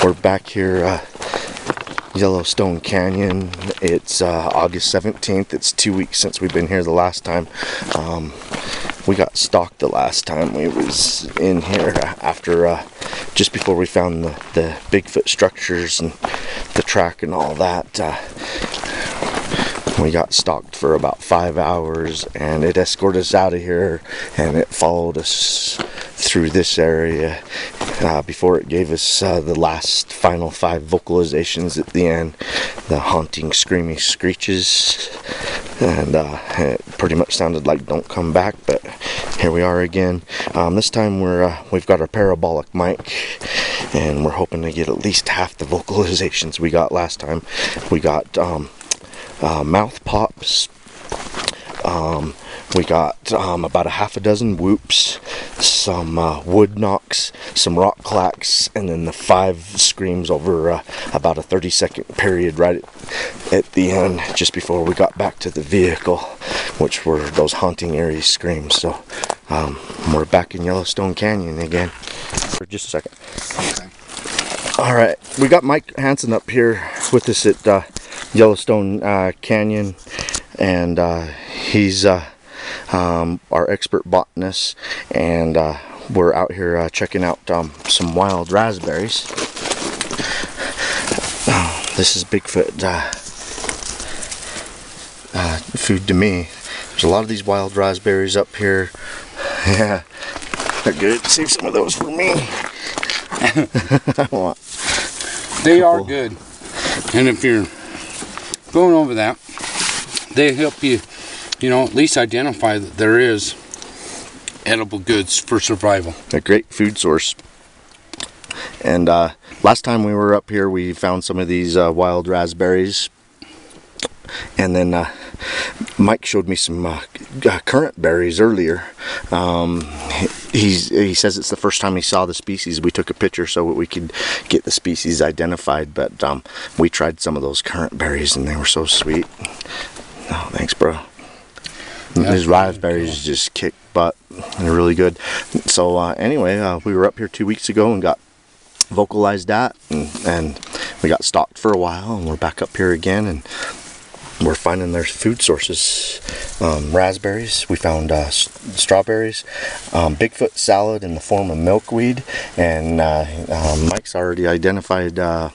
We're back here, Yellowstone Canyon. It's August 17th. It's 2 weeks since we've been here the last time. We got stalked the last time we was in here after just before we found the Bigfoot structures and the track and all that. We got stalked for about 5 hours, and it escorted us out of here, and it followed us through this area before it gave us the last final 5 vocalizations at the end, the haunting screaming screeches, and it pretty much sounded like "don't come back," but here we are again. This time we've got our parabolic mic, and we're hoping to get at least half the vocalizations we got last time. We got mouth pops, we got about a half a dozen whoops, some wood knocks, some rock clacks, and then the 5 screams over about a 30-second period right at the end, just before we got back to the vehicle, which were those haunting eerie screams. So we're back in Yellowstone Canyon again. For just a second. Okay. Alright, we got Mike Hansen up here with us at Yellowstone Canyon, and he's our expert botanist, and we're out here checking out some wild raspberries. This is Bigfoot food to me. There's a lot of these wild raspberries up here. Yeah, they're good. Save some of those for me. I want. They are good, and if you're going over that, they help you, at least identify that there is edible goods for survival. A great food source. And last time we were up here, we found some of these wild raspberries, and then Mike showed me some currant berries earlier. He says it's the first time he saw the species. We took a picture so we could get the species identified, but we tried some of those currant berries, and they were so sweet. Oh, thanks, bro. These raspberries just kick butt. They're really good. So anyway, we were up here 2 weeks ago and got vocalized at, and we got stalked for a while, and we're back up here again, and we're finding their food sources. Raspberries, we found strawberries, Bigfoot salad in the form of milkweed, and Mike's already identified a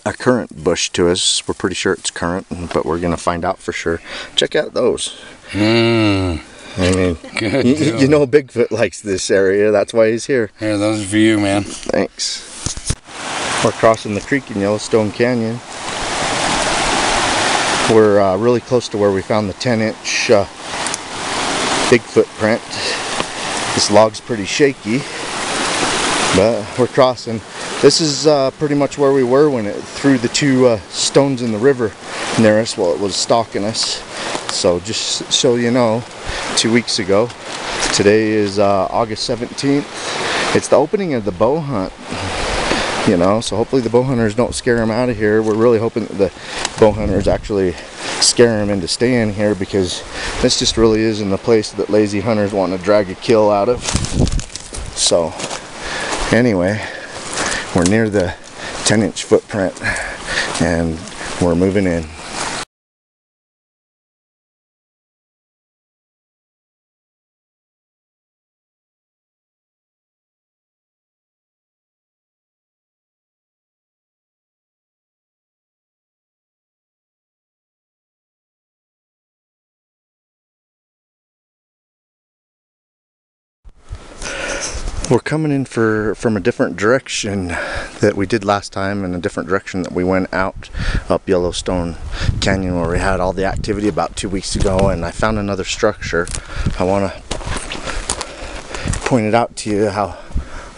currant bush to us. We're pretty sure it's currant, but we're gonna find out for sure. Check out those. I mean, good you know Bigfoot likes this area, that's why he's here. Here, those are for you, man. Thanks. We're crossing the creek in Yellowstone Canyon. We're really close to where we found the 10-inch Bigfoot print. This log's pretty shaky, but we're crossing. This is pretty much where we were when it threw the 2 stones in the river near us while it was stalking us. So just so you know, 2 weeks ago. Today is August 17th. It's the opening of the bow hunt. So hopefully the bow hunters don't scare him out of here. We're really hoping that the bow hunters actually scare him into staying here, because this just really isn't the place that lazy hunters want to drag a kill out of. So anyway, we're near the 10-inch footprint, and we're moving in. We're coming in from a different direction that we did last time, and a different direction that we went out up Yellowstone Canyon, where we had all the activity about 2 weeks ago, and I found another structure. I want to point it out to you how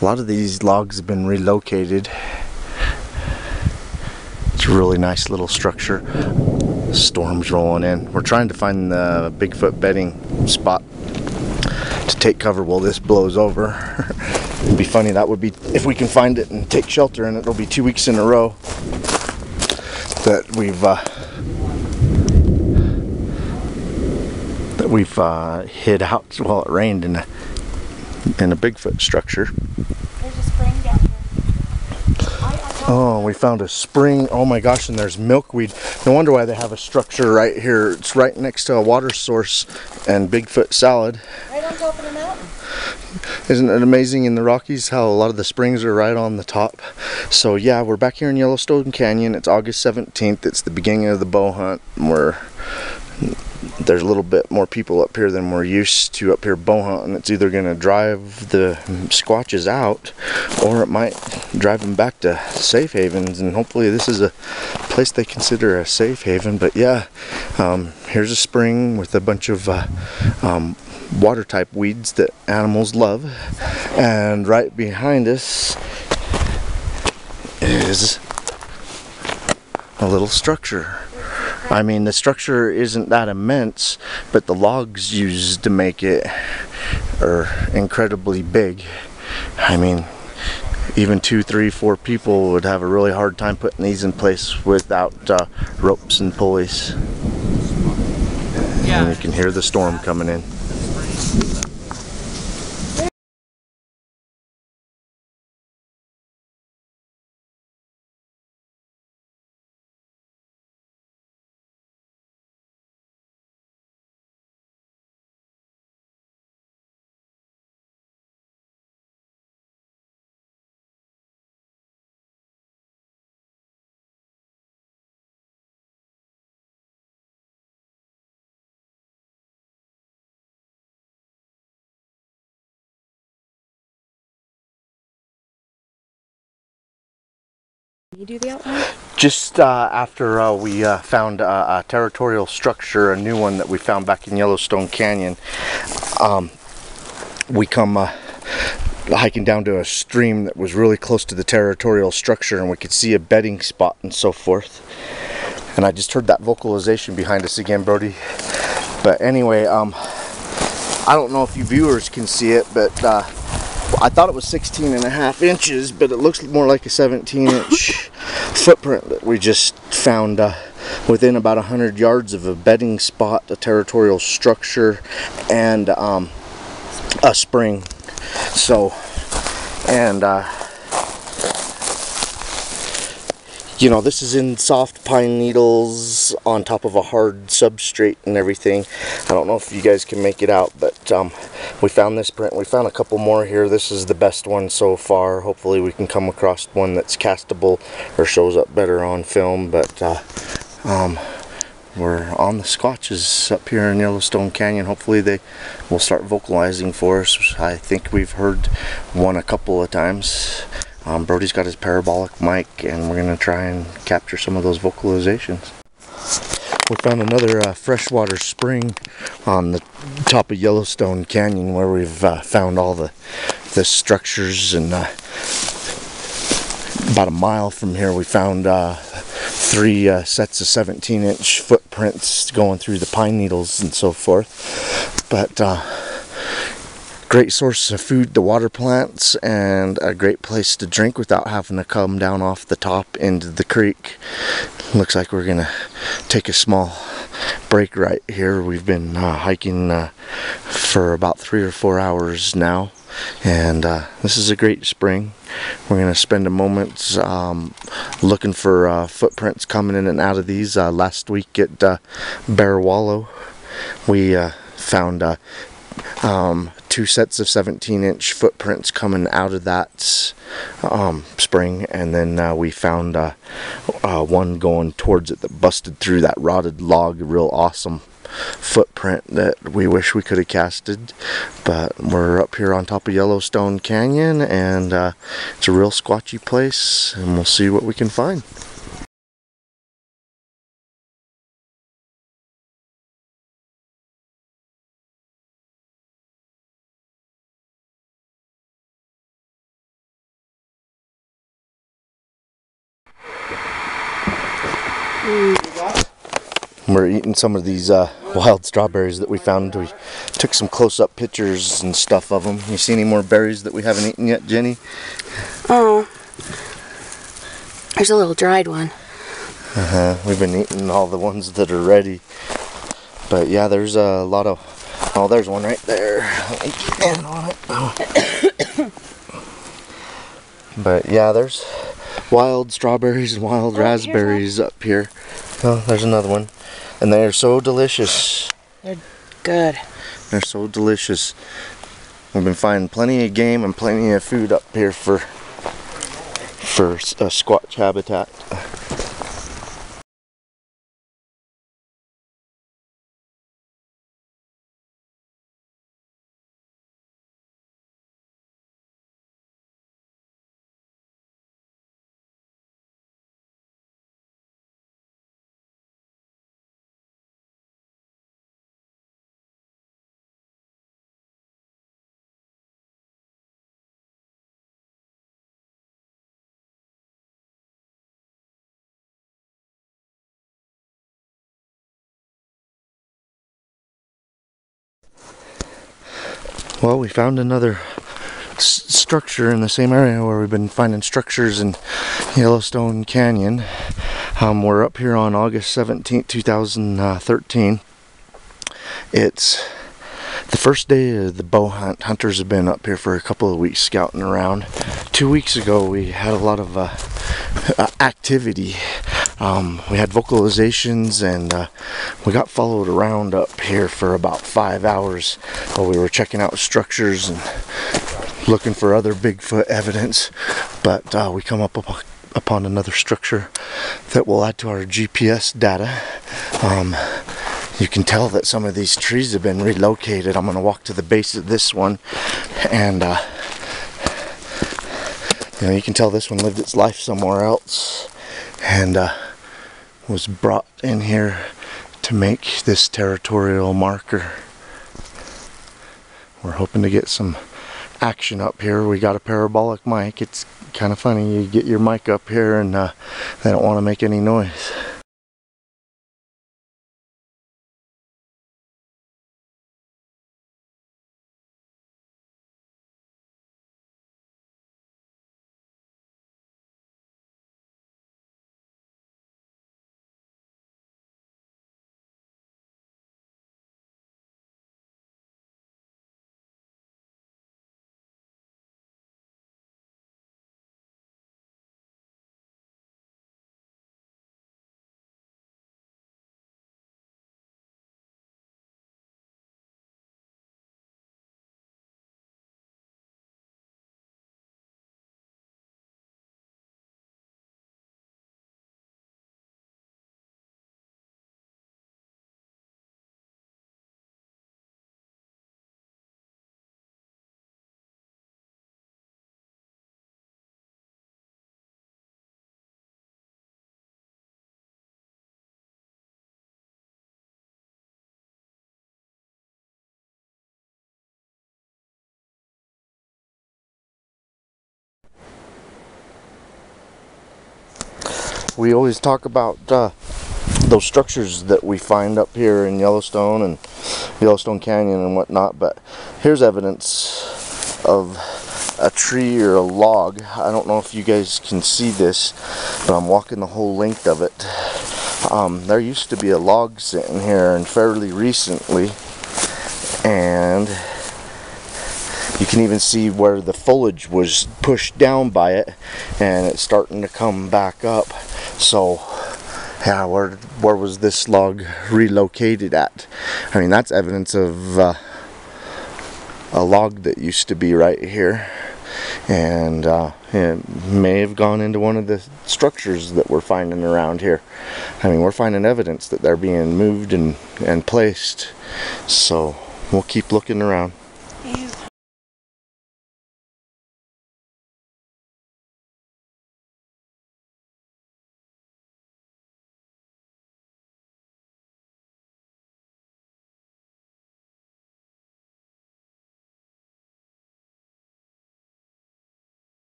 a lot of these logs have been relocated. It's a really nice little structure. Storm's rolling in. We're trying to find the Bigfoot bedding spot to take cover while this blows over. It'd be funny, that would be, if we can find it and take shelter in it. It'll be 2 weeks in a row that we've hid out while it rained in a Bigfoot structure. There's a spring down here. Oh, we found a spring. Oh my gosh, and there's milkweed. No wonder why they have a structure right here. It's right next to a water source and Bigfoot salad. Right on top of the mountain. Isn't it amazing in the Rockies how a lot of the springs are right on the top? So yeah, we're back here in Yellowstone Canyon. It's August 17th. It's the beginning of the bow hunt. There's a little bit more people up here than we're used to up here bow hunting. It's either going to drive the Squatches out, or it might drive them back to safe havens, and hopefully this is a place they consider a safe haven. But yeah, here's a spring with a bunch of water type weeds that animals love, and right behind us is a little structure. I mean, the structure isn't that immense, but the logs used to make it are incredibly big. I mean, even 2, 3, 4 people would have a really hard time putting these in place without ropes and pulleys. And you can hear the storm coming in. You do the outline? Just after we found a territorial structure, a new one that we found back in Yellowstone Canyon, we come hiking down to a stream that was really close to the territorial structure, and we could see a bedding spot and so forth. And I just heard that vocalization behind us again, Brody. But anyway, I don't know if you viewers can see it, but I thought it was 16.5 inches, but it looks more like a 17-inch footprint that we just found within about 100 yards of a bedding spot, a territorial structure, and a spring. So, and you know, this is in soft pine needles on top of a hard substrate and everything. I don't know if you guys can make it out, but we found this print. We found a couple more here. This is the best one so far. Hopefully we can come across one that's castable or shows up better on film. But we're on the Squatches up here in Yellowstone Canyon. Hopefully they will start vocalizing for us. I think we've heard one a couple of times. Brody's got his parabolic mic, and we're going to try and capture some of those vocalizations. We found another freshwater spring on the top of Yellowstone Canyon, where we've found all the structures, and about a mile from here we found 3 sets of 17-inch footprints going through the pine needles and so forth. But great source of food to water plants, and a great place to drink without having to come down off the top into the creek. Looks like we're gonna take a small break right here. We've been hiking for about 3 or 4 hours now, and this is a great spring. We're gonna spend a moment looking for footprints coming in and out of these. Last week at Bear Wallow we found 2 sets of 17-inch footprints coming out of that spring, and then we found one going towards it that busted through that rotted log. A real awesome footprint that we wish we could have casted. But we're up here on top of Yellowstone Canyon, and it's a real squatchy place, and we'll see what we can find. We're eating some of these wild strawberries that we found. We took some close-up pictures and stuff of them. You see any more berries that we haven't eaten yet, Jenny? Oh, there's a little dried one. We've been eating all the ones that are ready. But yeah, there's a lot of... Oh, there's one right there. Let me get in on it. Oh. But yeah, there's wild strawberries and wild raspberries up here. Oh, there's another one. And they are so delicious. They're good. They're so delicious. We've been finding plenty of game and plenty of food up here for Sasquatch habitat. Well, we found another structure in the same area where we've been finding structures in Yellowstone Canyon. We're up here on August 17th, 2013. It's the first day of the bow hunt. Hunters have been up here for a couple of weeks scouting around. 2 weeks ago we had a lot of activity. We had vocalizations and we got followed around up here for about 5 hours while we were checking out structures and looking for other Bigfoot evidence. But we come upon another structure that will add to our GPS data. You can tell that some of these trees have been relocated. I'm going to walk to the base of this one, and you know, you can tell this one lived its life somewhere else and was brought in here to make this territorial marker. We're hoping to get some action up here. We got a parabolic mic. It's kind of funny, you get your mic up here and they don't want to make any noise. We always talk about those structures that we find up here in Yellowstone and Yellowstone Canyon and whatnot, but here's evidence of a tree or a log. I don't know if you guys can see this, but I'm walking the whole length of it. There used to be a log sitting here, and fairly recently, and you can even see where the foliage was pushed down by it, and it's starting to come back up. So yeah, where was this log relocated at? I mean, that's evidence of a log that used to be right here, and it may have gone into one of the structures that we're finding around here. I mean, we're finding evidence that they're being moved and placed, so we'll keep looking around.